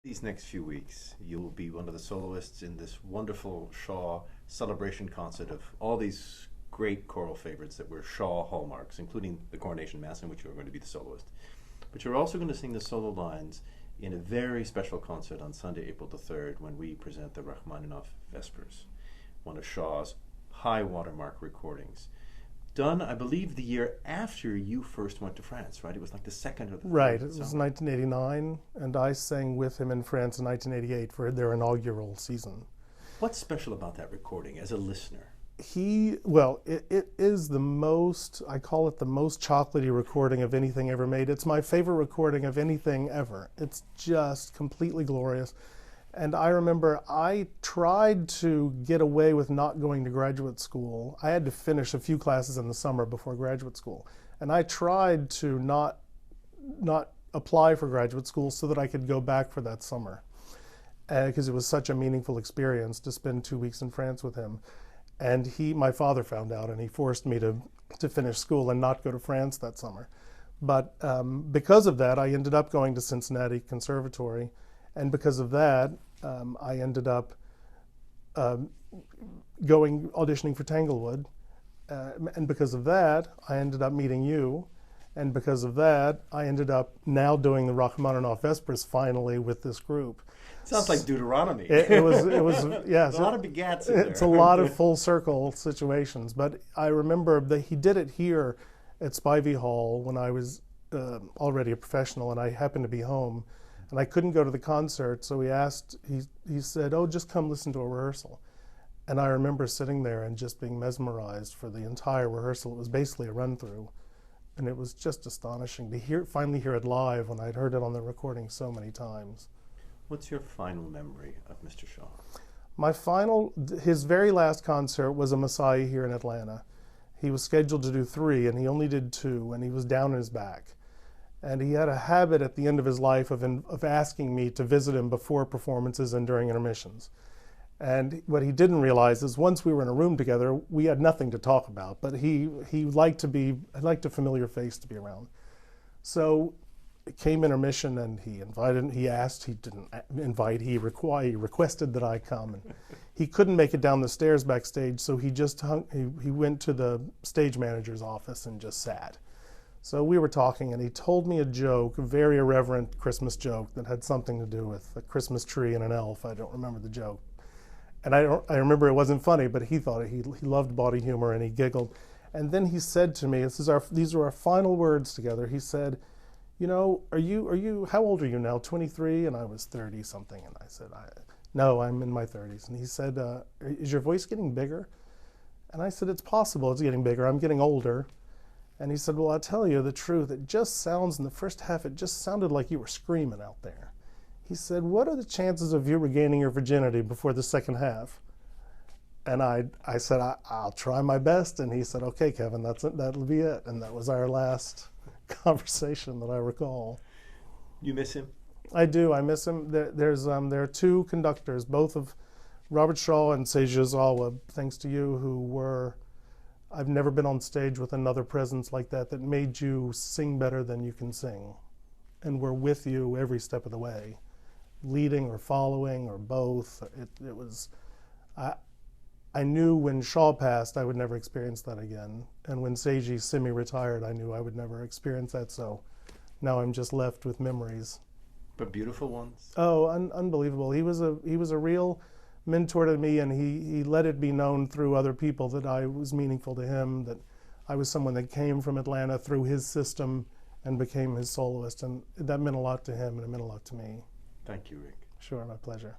These next few weeks, you'll be one of the soloists in this wonderful Shaw Celebration concert of all these great choral favorites that were Shaw hallmarks, including the Coronation Mass, in which you're going to be the soloist. But you're also going to sing the solo lines in a very special concert on Sunday, April the 3rd, when we present the Rachmaninoff Vespers, one of Shaw's high watermark recordings. Done, I believe, the year after you first went to France, right? It was like the second or the third. Right, it was 1989, and I sang with him in France in 1988 for their inaugural season. What's special about that recording as a listener? It is the most, I call it the most chocolatey recording of anything ever made. It's my favorite recording of anything ever. It's just completely glorious. And I remember I tried to get away with not going to graduate school. I had to finish a few classes in the summer before graduate school. And I tried to not apply for graduate school so that I could go back for that summer. Because it was such a meaningful experience to spend 2 weeks in France with him. And my father found out, and he forced me to finish school and not go to France that summer. But because of that, I ended up going to Cincinnati Conservatory. And because of that, I ended up auditioning for Tanglewood. And because of that, I ended up meeting you. And because of that, I ended up now doing the Rachmaninoff Vespers finally with this group. Sounds like Deuteronomy. It was yes. A lot of begats in there. It's a lot of full circle situations. But I remember that he did it here at Spivey Hall when I was already a professional, and I happened to be home. And I couldn't go to the concert, so he said, "Oh, just come listen to a rehearsal." And I remember sitting there and just being mesmerized for the entire rehearsal. It was basically a run-through. And it was just astonishing to finally hear it live when I'd heard it on the recording so many times. What's your final memory of Mr. Shaw? His very last concert was a Messiah here in Atlanta. He was scheduled to do 3, and he only did 2, and he was down on his back. And he had a habit at the end of his life of asking me to visit him before performances and during intermissions. And what he didn't realize is once we were in a room together, we had nothing to talk about, but he liked a familiar face to be around. So it came intermission, and he requested that I come. And he couldn't make it down the stairs backstage, so he went to the stage manager's office and just sat. So we were talking, and he told me a joke, a very irreverent Christmas joke that had something to do with a Christmas tree and an elf. I don't remember the joke. And I remember it wasn't funny, but he thought he loved body humor, and he giggled. And then he said to me, these are our final words together. He said, "You know, how old are you now, 23? And I was 30 something. And I said, no, I'm in my 30s. And he said, is your voice getting bigger? And I said, it's possible it's getting bigger. I'm getting older. And he said, well, I'll tell you the truth. It just sounds, in the first half, it just sounded like you were screaming out there. He said, what are the chances of you regaining your virginity before the second half? And I said, I'll try my best. And he said, okay, Kevin, that'll be it. And that was our last conversation that I recall. You miss him? I do. I miss him. There are 2 conductors, both of Robert Shaw and Seiji Ozawa, thanks to you, who were... I've never been on stage with another presence like that made you sing better than you can sing. And were with you every step of the way, leading or following or both. It was... I knew when Shaw passed, I would never experience that again. And when Seiji semi-retired, I knew I would never experience that. So now I'm just left with memories. But beautiful ones? Oh, unbelievable. He was a real mentor to me, and he let it be known through other people that I was meaningful to him, that I was someone that came from Atlanta through his system and became his soloist. And that meant a lot to him, and it meant a lot to me. Thank you, Rick. Sure, my pleasure.